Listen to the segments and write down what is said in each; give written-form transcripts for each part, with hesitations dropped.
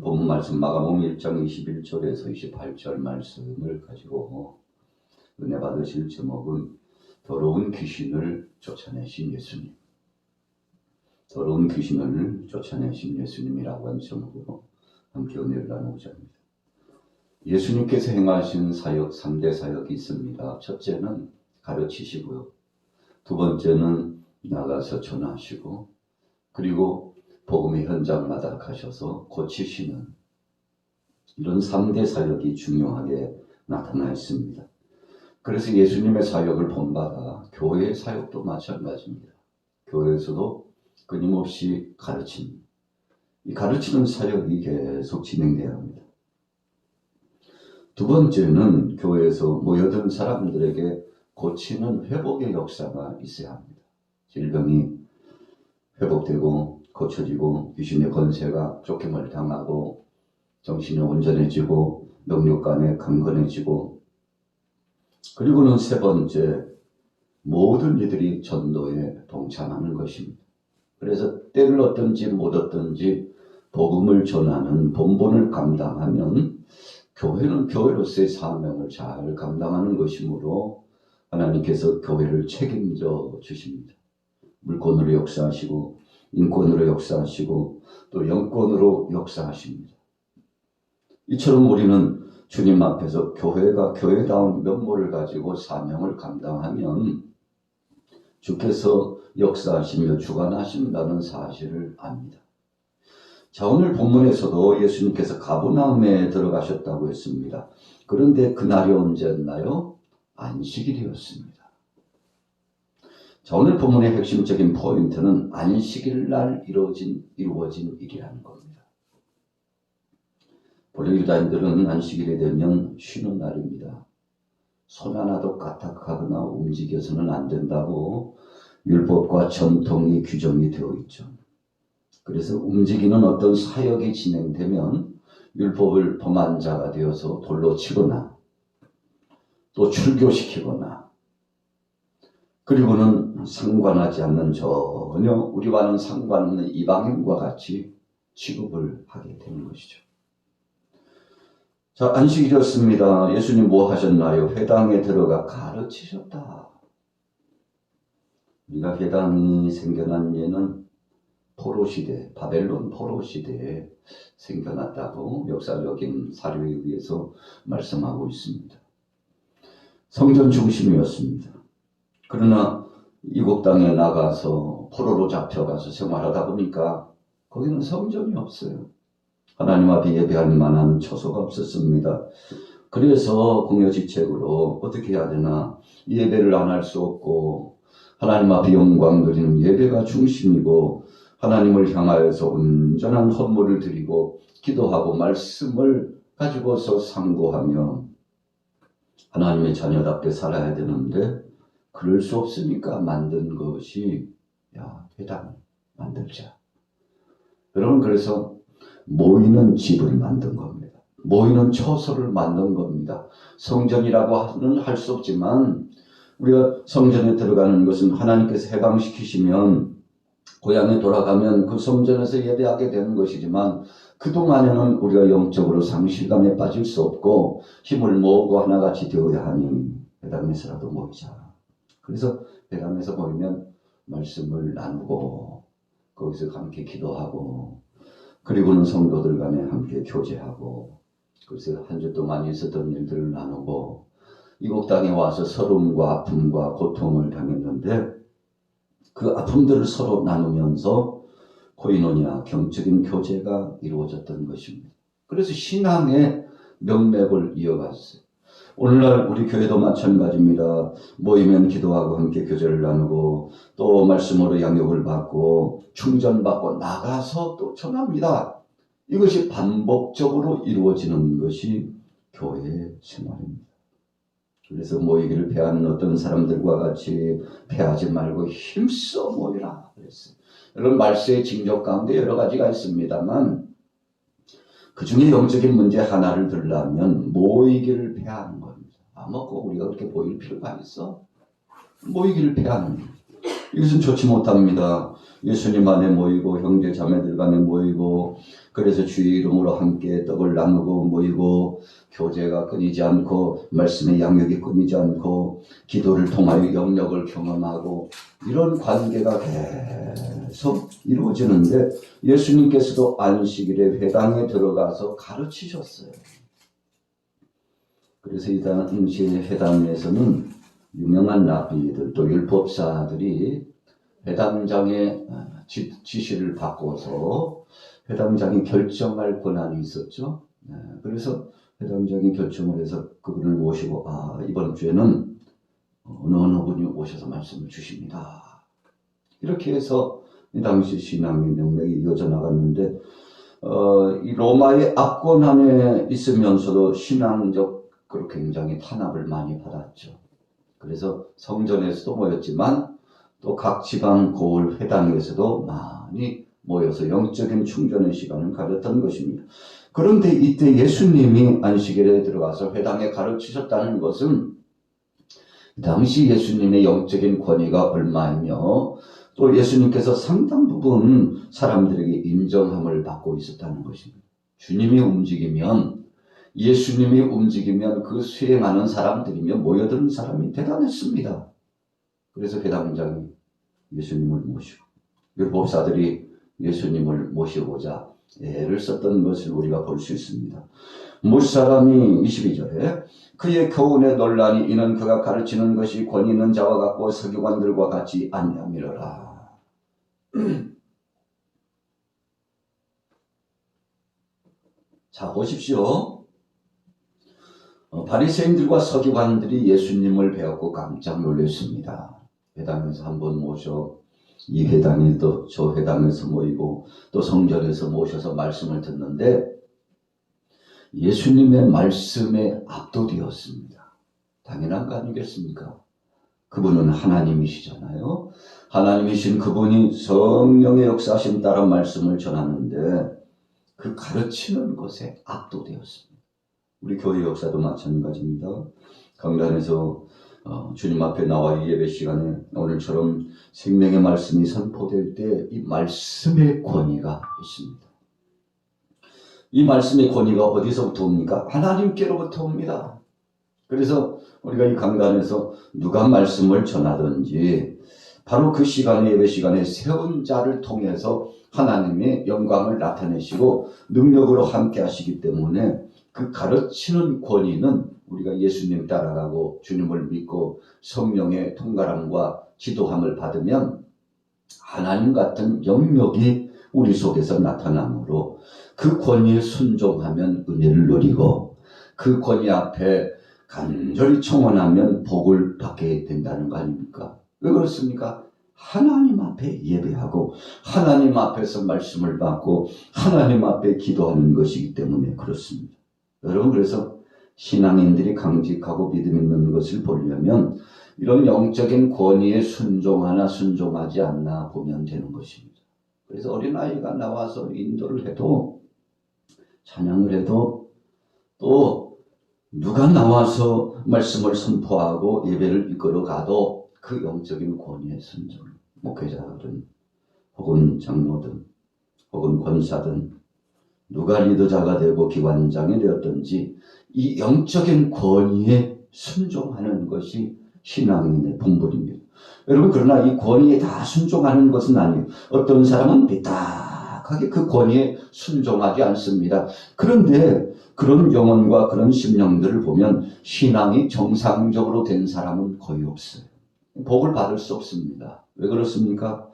본문 말씀 마가복음 1장 21절에서 28절 말씀을 가지고 은혜 받으실 제목은 더러운 귀신을 쫓아내신 예수님. 더러운 귀신을 쫓아내신 예수님이라고 하는 제목으로 함께 은혜를 나누고자 합니다. 예수님께서 행하신 사역 3대 사역이 있습니다. 첫째는 가르치시고요. 두 번째는 나가서 전하시고, 그리고 복음의 현장마다 가셔서 고치시는 이런 3대 사역이 중요하게 나타나 있습니다. 그래서 예수님의 사역을 본받아 교회의 사역도 마찬가지입니다. 교회에서도 끊임없이 가르칩니다. 이 가르치는 사역이 계속 진행되어야 합니다. 두 번째는 교회에서 모여든 사람들에게 고치는 회복의 역사가 있어야 합니다. 질병이 회복되고 고쳐지고 귀신의 권세가 쫓김을 당하고 정신이 온전해지고 명육간에 강건해지고, 그리고는 세 번째, 모든 이들이 전도에 동참하는 것입니다. 그래서 때를 얻든지 못 얻든지 복음을 전하는 본분을 감당하면 교회는 교회로서의 사명을 잘 감당하는 것이므로 하나님께서 교회를 책임져 주십니다. 물권으로 역사하시고 인권으로 역사하시고 또 영권으로 역사하십니다. 이처럼 우리는 주님 앞에서 교회가 교회다운 면모를 가지고 사명을 감당하면 주께서 역사하시며 주관하신다는 사실을 압니다. 자, 오늘 본문에서도 예수님께서 가버나움에 들어가셨다고 했습니다. 그런데 그날이 언제였나요? 안식일이었습니다. 자, 오늘 본문의 핵심적인 포인트는 안식일 날 이루어진 일이라는 겁니다. 본래 유다인들은 안식일이 되면 쉬는 날입니다. 손 하나도 까딱하거나 움직여서는 안 된다고 율법과 전통이 규정이 되어 있죠. 그래서 움직이는 어떤 사역이 진행되면 율법을 범한 자가 되어서 돌로 치거나 또 출교시키거나, 그리고는 상관하지 않는 전혀 우리와는 상관없는 이방인과 같이 취급을 하게 되는 것이죠. 자, 안식일이었습니다. 예수님 뭐 하셨나요? 회당에 들어가 가르치셨다. 우리가 회당이 생겨난 예는 포로시대, 바벨론 포로시대에 생겨났다고 역사적인 사료에 의해서 말씀하고 있습니다. 성전 중심이었습니다. 그러나 이국 땅에 나가서 포로로 잡혀가서 생활하다 보니까 거기는 성전이 없어요. 하나님 앞에 예배할 만한 처소가 없었습니다. 그래서 궁여지책으로 어떻게 해야 되나, 예배를 안 할 수 없고 하나님 앞에 영광 드리는 예배가 중심이고 하나님을 향하여서 온전한 헌물을 드리고 기도하고 말씀을 가지고서 상고하며 하나님의 자녀답게 살아야 되는데 그럴 수 없으니까 만든 것이 회당 만들자. 여러분, 그래서 모이는 집을 만든 겁니다. 모이는 처소를 만든 겁니다. 성전이라고는 할 수 없지만 우리가 성전에 들어가는 것은 하나님께서 해방시키시면 고향에 돌아가면 그 성전에서 예배하게 되는 것이지만 그동안에는 우리가 영적으로 상실감에 빠질 수 없고 힘을 모으고 하나같이 되어야 하니 회당에서라도 모이자. 그래서 회당에서 모이면 말씀을 나누고 거기서 함께 기도하고, 그리고는 성도들 간에 함께 교제하고, 그래서 한 주 동안 있었던 일들을 나누고, 이국 땅에 와서 서름과 아픔과 고통을 당했는데 그 아픔들을 서로 나누면서 코이노니아, 경적인 교제가 이루어졌던 것입니다. 그래서 신앙의 명맥을 이어갔어요. 오늘날 우리 교회도 마찬가지입니다. 모이면 기도하고 함께 교제를 나누고 또 말씀으로 양육을 받고 충전받고 나가서 또 전합니다. 이것이 반복적으로 이루어지는 것이 교회의 생활입니다. 그래서 모이기를 패하는 어떤 사람들과 같이 패하지 말고 힘써 모이라 그랬어요. 여러분, 말세의 징조 가운데 여러 가지가 있습니다만 그 중에 영적인 문제 하나를 들라면 모이기를 패하는 겁니다. 뭐 꼭 우리가 그렇게 모일 필요가 있어? 모이기를 패하는 겁니다. 이것은 좋지 못합니다. 예수님 안에 모이고 형제 자매들 간에 모이고 그래서 주의 이름으로 함께 떡을 나누고 모이고 교제가 끊이지 않고 말씀의 양육이 끊이지 않고 기도를 통하여 영역을 경험하고 이런 관계가 계속 이루어지는데 예수님께서도 안식일에 회당에 들어가서 가르치셨어요. 그래서 이 당시에 회당에서는 유명한 랍비들 또 율법사들이 회당장의 지시를 받고서 회당장이 결정할 권한이 있었죠. 그래서 회당장이 결정을 해서 그분을 모시고 이번 주에는 어느 분이 오셔서 말씀을 주십니다. 이렇게 해서 이 당시 신앙의 명맥이 이어져 나갔는데 이 로마의 압권 안에 있으면서도 신앙적으로 굉장히 탄압을 많이 받았죠. 그래서 성전에서도 모였지만 또 각 지방 고을 회당에서도 많이 모여서 영적인 충전의 시간을 가졌던 것입니다. 그런데 이때 예수님이 안식일에 들어가서 회당에 가르치셨다는 것은 당시 예수님의 영적인 권위가 얼마이며 또 예수님께서 상당 부분 사람들에게 인정함을 받고 있었다는 것입니다. 예수님이 움직이면 그 수행하는 사람들이며 모여드는 사람이 대단했습니다. 그래서 회당장이 예수님을 모시고 율법사들이 예수님을 모시고자 애를 썼던 것을 우리가 볼 수 있습니다. 무사람이 22절에 그의 교훈의 논란이 이는 그가 가르치는 것이 권위 있는 자와 같고 서기관들과 같지 아니함이로라. 자 보십시오. 바리새인들과 서기관들이 예수님을 배웠고 깜짝 놀랐습니다. 회당에서 한번 모셔 이 회당이 또 저 회당에서 모이고 또 성전에서 모셔서 말씀을 듣는데 예수님의 말씀에 압도되었습니다. 당연한 거 아니겠습니까? 그분은 하나님이시잖아요. 하나님이신 그분이 성령의 역사하심 따라 말씀을 전하는데 그 가르치는 것에 압도되었습니다. 우리 교회 역사도 마찬가지입니다. 강단에서 주님 앞에 나와 이 예배 시간에 오늘처럼 생명의 말씀이 선포될 때 이 말씀의 권위가 있습니다. 이 말씀의 권위가 어디서부터 옵니까? 하나님께로부터 옵니다. 그래서 우리가 이 강단에서 누가 말씀을 전하든지 바로 그 시간에 예배 시간에 세운 자를 통해서 하나님의 영광을 나타내시고 능력으로 함께 하시기 때문에 그 가르치는 권위는 우리가 예수님 따라가고 주님을 믿고 성령의 통갈함과 지도함을 받으면 하나님 같은 영역이 우리 속에서 나타나므로 그 권위에 순종하면 은혜를 누리고 그 권위 앞에 간절히 청원하면 복을 받게 된다는 거 아닙니까? 왜 그렇습니까? 하나님 앞에 예배하고 하나님 앞에서 말씀을 받고 하나님 앞에 기도하는 것이기 때문에 그렇습니다. 여러분 그래서 신앙인들이 강직하고 믿음 있는 것을 보려면 이런 영적인 권위에 순종하나 순종하지 않나 보면 되는 것입니다. 그래서 어린아이가 나와서 인도를 해도 찬양을 해도 또 누가 나와서 말씀을 선포하고 예배를 이끌어 가도 그 영적인 권위에 순종, 목회자든 혹은 장로든 혹은 권사든 누가 리더자가 되고 기관장이 되었든지 이 영적인 권위에 순종하는 것이 신앙인의 본분입니다. 여러분 그러나 이 권위에 다 순종하는 것은 아니에요. 어떤 사람은 삐딱하게 그 권위에 순종하지 않습니다. 그런데 그런 영혼과 그런 심령들을 보면 신앙이 정상적으로 된 사람은 거의 없어요. 복을 받을 수 없습니다. 왜 그렇습니까?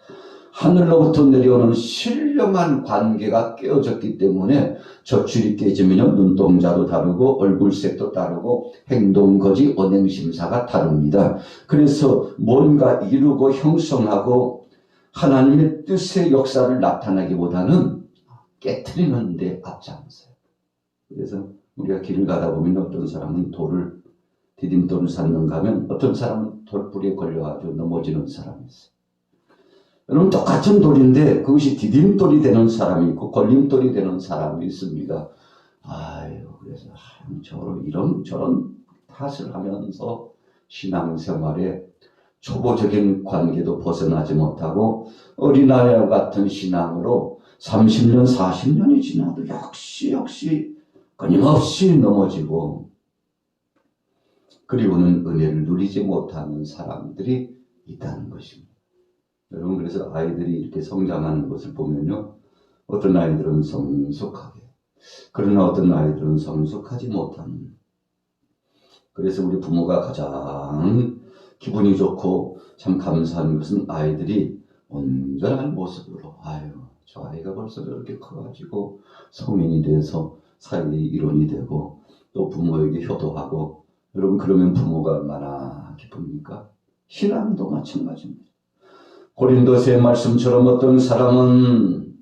하늘로부터 내려오는 신령한 관계가 깨어졌기 때문에 젖줄이 깨지면 눈동자도 다르고 얼굴색도 다르고 행동거지 언행심사가 다릅니다. 그래서 뭔가 이루고 형성하고 하나님의 뜻의 역사를 나타나기보다는 깨트리는 데 앞장서요. 그래서 우리가 길을 가다 보면 어떤 사람은 디딤돌을 쌓는가 하면 어떤 사람은 돌뿌리에 걸려가지고 넘어지는 사람이 있어요. 여러분 똑같은 돌인데 그것이 디딤돌이 되는 사람이 있고 걸림돌이 되는 사람이 있습니다. 그래서 저런 탓을 하면서 신앙생활에 초보적인 관계도 벗어나지 못하고 어린아이와 같은 신앙으로 30년, 40년이 지나도 역시 끊임없이 넘어지고 그리고는 은혜를 누리지 못하는 사람들이 있다는 것입니다. 여러분, 그래서 아이들이 이렇게 성장하는 것을 보면요, 어떤 아이들은 성숙하게, 그러나 어떤 아이들은 성숙하지 못하는. 그래서 우리 부모가 가장 기분이 좋고 참 감사한 것은 아이들이 온전한 모습으로, 아유, 저 아이가 벌써 저렇게 커가지고 성인이 돼서 사회의 일원이 되고 또 부모에게 효도하고, 여러분, 그러면 부모가 얼마나 기쁩니까? 신앙도 마찬가지입니다. 고린도서의 말씀처럼 어떤 사람은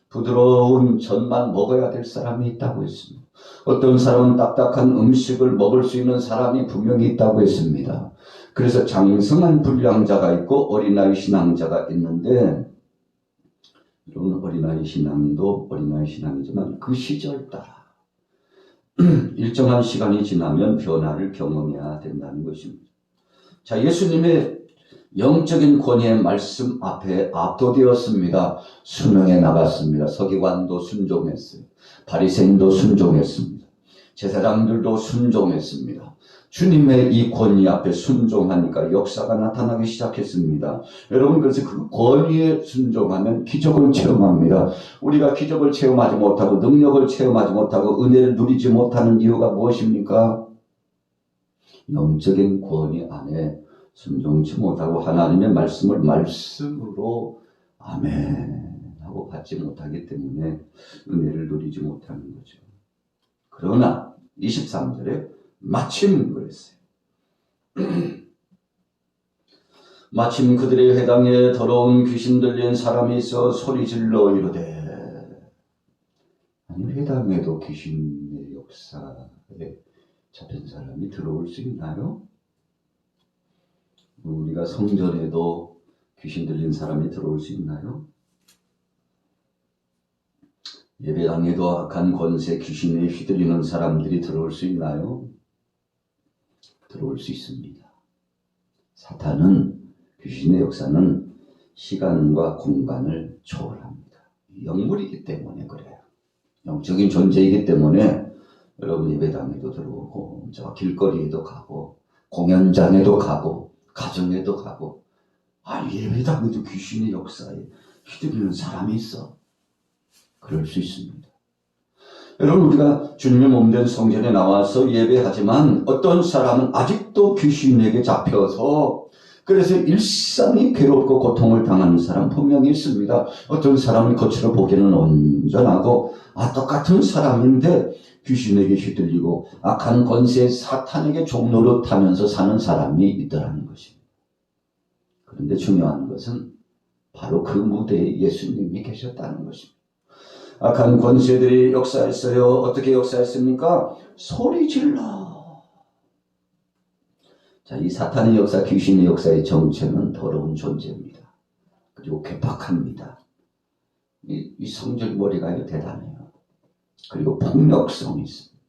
부드러운 젖만 먹어야 될 사람이 있다고 했습니다. 어떤 사람은 딱딱한 음식을 먹을 수 있는 사람이 분명히 있다고 했습니다. 그래서 장성한 분량자가 있고 어린아이 신앙자가 있는데, 여러분, 어린아이 신앙도 어린아이 신앙이지만 그 시절 따라 일정한 시간이 지나면 변화를 경험해야 된다는 것입니다. 자, 예수님의 영적인 권위의 말씀 앞에 압도되었습니다. 수능에 나갔습니다. 서기관도 순종했어요. 바리새인도 순종했습니다. 제사장들도 순종했습니다. 주님의 이 권위 앞에 순종하니까 역사가 나타나기 시작했습니다. 여러분, 그래서 그 권위에 순종하면 기적을 체험합니다. 우리가 기적을 체험하지 못하고 능력을 체험하지 못하고 은혜를 누리지 못하는 이유가 무엇입니까? 영적인 권위 안에 순종치 못하고 하나님의 말씀을 말씀으로 아멘 하고 받지 못하기 때문에 은혜를 누리지 못하는 거죠. 그러나 23절에 마침 그랬어요. 마침 그들의 회당에 더러운 귀신 들린 사람이 있어 소리질러 이르되. 아니, 회당에도 귀신의 역사에 잡힌 사람이 들어올 수 있나요? 우리가 성전에도 귀신 들린 사람이 들어올 수 있나요? 예배당에도 악한 권세 귀신에 휘둘리는 사람들이 들어올 수 있나요? 들어올 수 있습니다. 사탄은, 귀신의 역사는 시간과 공간을 초월합니다. 영물이기 때문에 그래요. 영적인 존재이기 때문에 여러분 예배당에도 들어오고 저 길거리에도 가고 공연장에도 가고 가정에도 가고, 예배당에도 귀신의 역사에 휘둘리는 사람이 있어. 그럴 수 있습니다. 여러분, 우리가 주님의 몸된 성전에 나와서 예배하지만 어떤 사람은 아직도 귀신에게 잡혀서 그래서 일상이 괴롭고 고통을 당하는 사람 분명히 있습니다. 어떤 사람은 겉으로 보기에는 온전하고 똑같은 사람인데 귀신에게 휘둘리고 악한 권세 사탄에게 종노릇하면서 사는 사람이 있더라는 것입니다. 그런데 중요한 것은 바로 그 무대에 예수님이 계셨다는 것입니다. 악한 권세들이 역사했어요. 어떻게 역사했습니까? 소리질러. 자, 이 사탄의 역사, 귀신의 역사의 정체는 더러운 존재입니다. 그리고 괴팍합니다. 이 성질머리가 대단해요. 그리고 폭력성이 있습니다.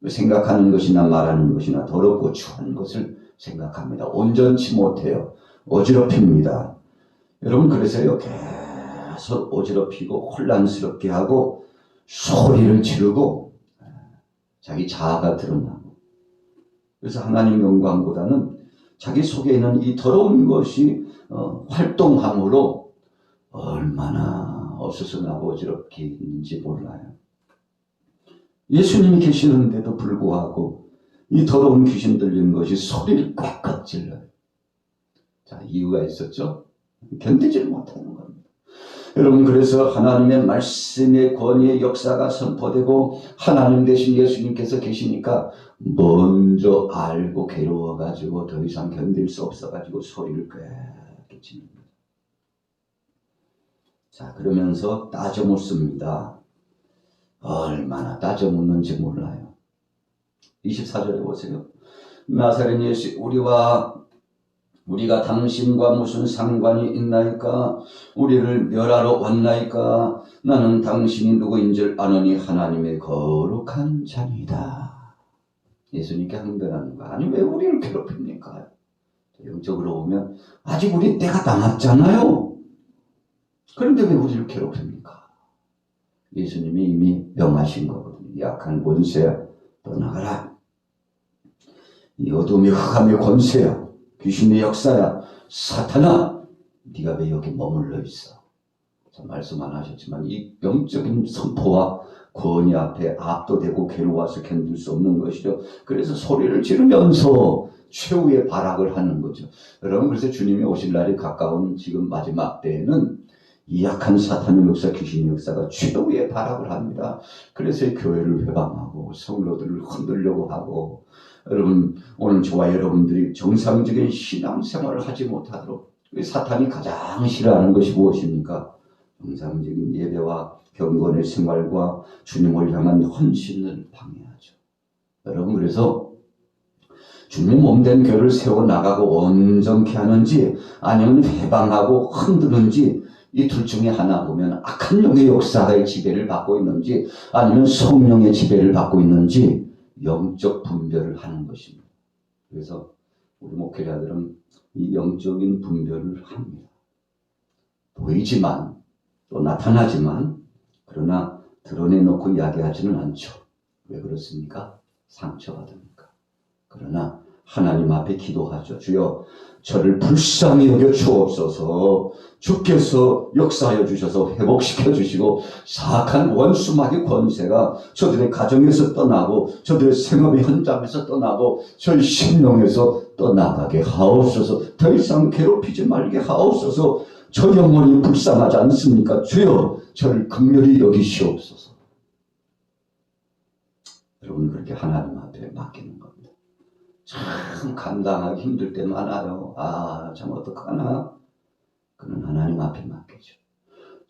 생각하는 것이나 말하는 것이나 더럽고 추한 것을 생각합니다. 온전치 못해요. 어지럽힙니다. 여러분, 그래서요, 계속 어지럽히고 혼란스럽게 하고 소리를 지르고 자기 자아가 드러나고, 그래서 하나님 영광보다는 자기 속에 있는 이 더러운 것이 활동함으로 얼마나 어수선하고 어지럽게 있는지 몰라요. 예수님이 계시는데도 불구하고 이 더러운 귀신 들린 것이 소리를 꽉꽉 질러요. 자, 이유가 있었죠? 견디지 못하는 겁니다. 여러분, 그래서 하나님의 말씀의 권위의 역사가 선포되고 하나님 대신 예수님께서 계시니까 먼저 알고 괴로워가지고 더 이상 견딜 수 없어가지고 소리를 꽤 지릅니다. 자, 그러면서 따져 묻습니다. 얼마나 따져 묻는지 몰라요. 24절에 보세요. 나사렛 예수, 우리가 당신과 무슨 상관이 있나이까? 우리를 멸하러 왔나이까? 나는 당신이 누구인 줄 아느니 하나님의 거룩한 자니다. 예수님께 항변하는 거. 아니, 왜 우리를 괴롭힙니까? 영적으로 보면 아직 우리 때가 남았잖아요. 그런데 왜 우리를 괴롭힙니까? 예수님이 이미 명하신 거거든요. 약한 권세야 떠나가라. 이 어둠의 흑암의 권세야, 귀신의 역사야, 사탄아, 네가 왜 여기 머물러 있어? 말씀 안 하셨지만 이 영적인 선포와 권위 앞에 압도되고 괴로워서 견딜 수 없는 것이죠. 그래서 소리를 지르면서 최후의 발악을 하는 거죠. 여러분, 그래서 주님이 오실 날이 가까운 지금 마지막 때에는 이 약한 사탄의 역사, 귀신의 역사가 최후의 발악을 합니다. 그래서 이 교회를 회방하고 성도들을 흔들려고 하고, 여러분, 오늘 저와 여러분들이 정상적인 신앙생활을 하지 못하도록 사탄이 가장 싫어하는 것이 무엇입니까? 정상적인 예배와 경건의 생활과 주님을 향한 헌신을 방해하죠. 여러분, 그래서 주님 몸된 교회를 세워나가고 온전케 하는지 아니면 해방하고 흔드는지 이 둘 중에 하나 보면 악한 영의 역사의 지배를 받고 있는지 아니면 성령의 지배를 받고 있는지 영적 분별을 하는 것입니다. 그래서 우리 목회자들은 이 영적인 분별을 합니다. 보이지만 또 나타나지만 그러나 드러내놓고 이야기하지는 않죠. 왜 그렇습니까? 상처받으니까. 그러나 하나님 앞에 기도하죠. 주여 저를 불쌍히 여겨 주옵소서. 주께서 역사하여 주셔서 회복시켜 주시고 사악한 원수마귀 권세가 저들의 가정에서 떠나고 저들의 생업의 현장에서 떠나고 저희 심령에서 떠나가게 하옵소서. 더 이상 괴롭히지 말게 하옵소서. 저 영혼이 불쌍하지 않습니까? 주여 저를 긍휼히 여기시옵소서. 여러분, 그렇게 하나님 앞에 맡기는 겁니다. 참 감당하기 힘들 때 많아요. 참 어떡하나. 그는 하나님 앞에 맡기죠.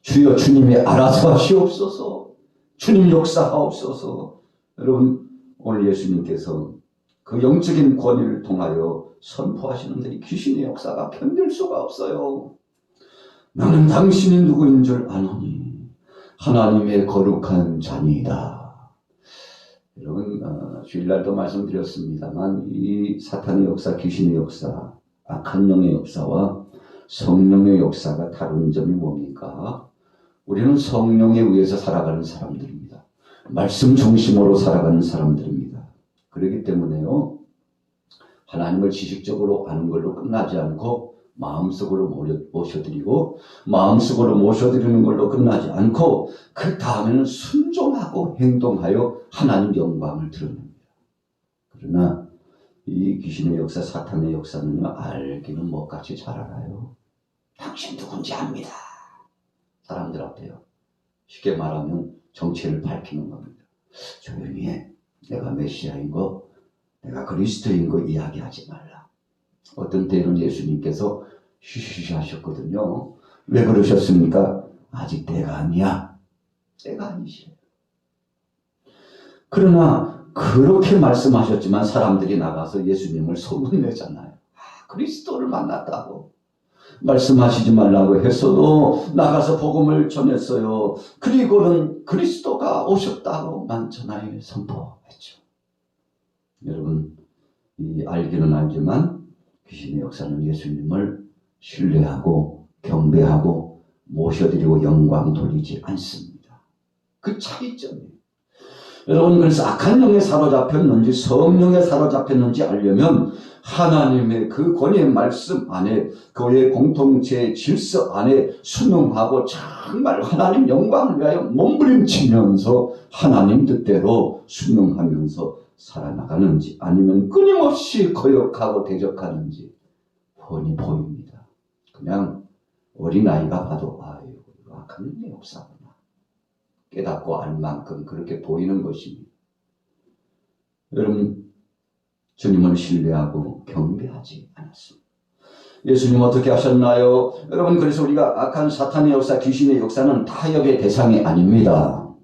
주여 주님이 알아서 하시옵소서. 주님 역사하옵소서. 여러분, 오늘 예수님께서 그 영적인 권위를 통하여 선포하시는 데 귀신의 역사가 견딜 수가 없어요. 나는 당신이 누구인 줄 아노니 하나님의 거룩한 자니이다. 여러분, 주일날도 말씀드렸습니다만 이 사탄의 역사, 귀신의 역사, 악한 영의 역사와 성령의 역사가 다른 점이 뭡니까? 우리는 성령에 의해서 살아가는 사람들입니다. 말씀 중심으로 살아가는 사람들입니다. 그렇기 때문에요, 하나님을 지식적으로 아는 걸로 끝나지 않고 마음속으로 모셔드리고 마음속으로 모셔드리는 걸로 끝나지 않고 그 다음에는 순종하고 행동하여 하나님 영광을 드러냅니다. 그러나 이 귀신의 역사, 사탄의 역사는요, 알기는 뭐같이 잘 알아요. 당신 누군지 압니다. 사람들 앞에요. 쉽게 말하면 정체를 밝히는 겁니다. 조용히 해. 내가 메시아인 거, 내가 그리스도인 거 이야기하지 말라. 어떤 때는 예수님께서 쉬쉬쉬 하셨거든요. 왜 그러셨습니까? 아직 때가 아니야. 때가 아니시래요. 그러나 그렇게 말씀하셨지만 사람들이 나가서 예수님을 소문내잖아요. 그리스도를 만났다고 말씀하시지 말라고 했어도 나가서 복음을 전했어요. 그리고는 그리스도가 오셨다고만 전하여 선포했죠. 여러분, 이 알기는 알지만 귀신의 역사는 예수님을 신뢰하고 경배하고 모셔드리고 영광 돌리지 않습니다. 그 차이점이에요. 여러분, 그래서 악한 영에 사로잡혔는지 성령에 사로잡혔는지 알려면 하나님의 그 권위의 말씀 안에, 그의 공동체의 질서 안에 순응하고 정말 하나님 영광을 위하여 몸부림치면서 하나님 뜻대로 순응하면서 살아나가는지 아니면 끊임없이 거역하고 대적하는지 훤히 보입니다. 그냥 어린아이가 봐도 이거 악한 영의 역사구나 깨닫고 알 만큼 그렇게 보이는 것입니다. 여러분, 주님을 신뢰하고 경배하지 않았습니다. 예수님 어떻게 하셨나요? 여러분, 그래서 우리가 악한 사탄의 역사, 귀신의 역사는 타협의 대상이 아닙니다.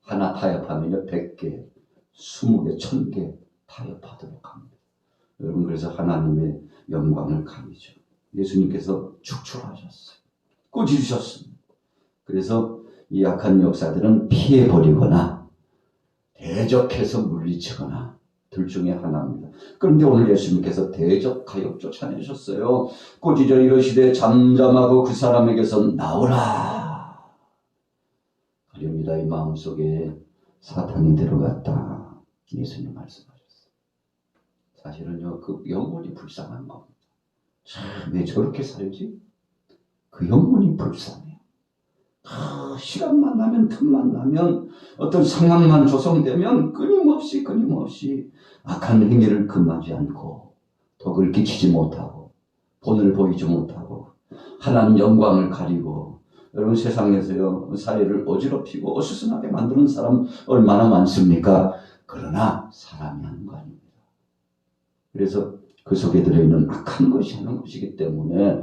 하나 타협하면 100개, 20개, 1000개 타협하도록 합니다. 여러분, 그래서 하나님의 영광을 가리죠. 예수님께서 축출하셨어요. 꾸짖으셨습니다. 그래서 이 악한 역사들은 피해버리거나 대적해서 물리치거나 둘 중에 하나입니다. 그런데 오늘 예수님께서 대적하여 쫓아내셨어요. 꾸짖어 이르시되 잠잠하고 그 사람에게서 나오라. 가련이다 이 마음속에 사탄이 들어갔다. 예수님 말씀하셨어요. 사실은요, 그 영혼이 불쌍한 겁니다. 왜 저렇게 살지? 그 영혼이 불쌍해요. 시간만 나면, 틈만 나면, 어떤 상황만 조성되면 끊임없이 악한 행위를 금하지 않고 덕을 끼치지 못하고 본을 보이지 못하고 하나님 영광을 가리고. 여러분, 세상에서요 사회를 어지럽히고 어수선하게 만드는 사람 얼마나 많습니까? 그러나 사람이 하는 거 아닙니다. 그래서 그 속에 들어있는 악한 것이 하는 것이기 때문에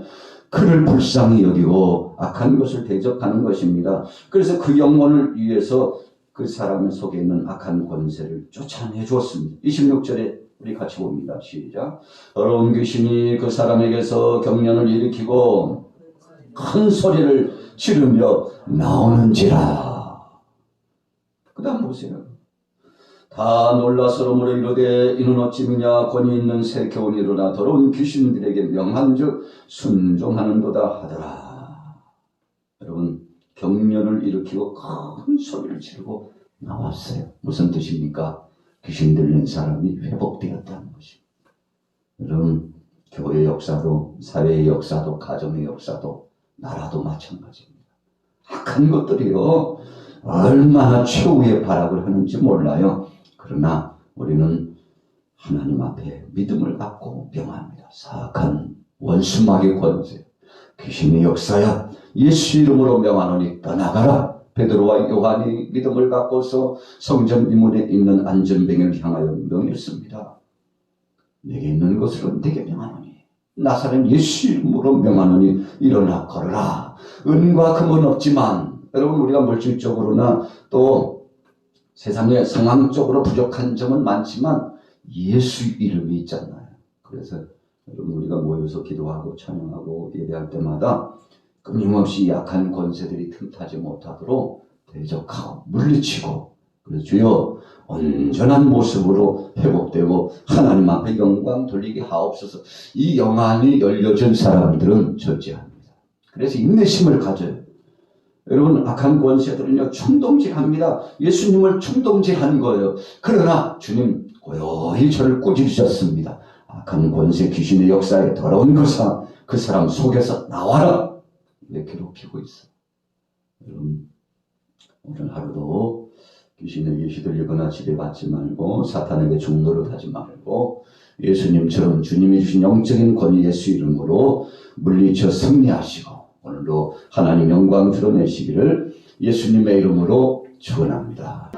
그를 불쌍히 여기고 악한 것을 대적하는 것입니다. 그래서 그 영혼을 위해서 그 사람 속에 있는 악한 권세를 쫓아내 주었습니다. 26절에 우리 같이 봅니다. 시작. 더러운 귀신이 그 사람에게서 경련을 일으키고 큰 소리를 지르며 나오는지라. 그 다음 보세요. 다 놀라 서러움으로 이르되 이는 어찌미냐 권위 있는 새 교훈이 일어나 더러운 귀신들에게 명한즉 순종하는도다 하더라. 여러분, 경련을 일으키고 큰 소리를 지르고 나왔어요. 무슨 뜻입니까? 귀신 들린 사람이 회복되었다는 것입니다. 여러분, 교회 역사도 사회의 역사도 가정의 역사도 나라도 마찬가지입니다. 악한 것들이요 얼마나 최후의 발악을 하는지 몰라요. 그러나 우리는 하나님 앞에 믿음을 갖고 명합니다. 사악한 원수마귀의 권세, 귀신의 역사야 예수 이름으로 명하노니 떠나가라. 베드로와 요한이 믿음을 갖고서 성전 이문에 있는 안전뱅이를 향하여 명했습니다. 내게 있는 것으로 내게 명하노니 나사렛 예수 이름으로 명하노니 일어나 걸어라. 은과 금은 없지만 여러분, 우리가 물질적으로나 또 세상의 상황적으로 부족한 점은 많지만 예수 이름이 있잖아요. 그래서 여러분, 우리가 모여서 기도하고 찬양하고 예배할 때마다 끊임없이 약한 권세들이 틈타지 못하도록 대적하고 물리치고, 그래서 주여 온전한 모습으로 회복되고 하나님 앞에 영광 돌리게 하옵소서. 이 영안이 열려진 사람들은 절제합니다. 그래서 인내심을 가져요. 여러분, 악한 권세들은요 충동질합니다. 예수님을 충동질한 거예요. 그러나 주님 고요히 저를 꾸짖으셨습니다. 악한 권세 귀신의 역사에 더러운 것아 그 사람 속에서 나와라. 왜 괴롭히고 있어? 여러분, 오늘 하루도 귀신의 계시 들리거나 지배받지 말고 사탄에게 중노릇하지 말고 예수님처럼 주님이 주신 영적인 권위 예수 이름으로 물리쳐 승리하시고 오늘도 하나님 영광 드러내시기를 예수님의 이름으로 축원합니다.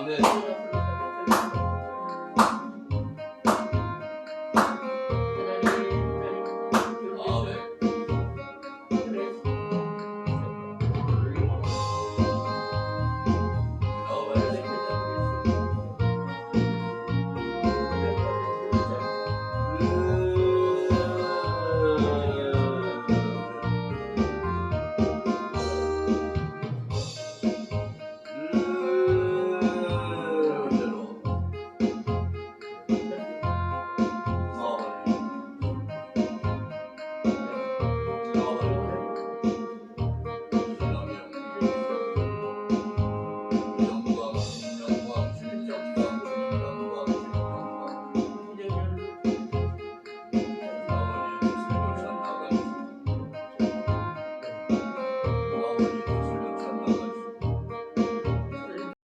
네.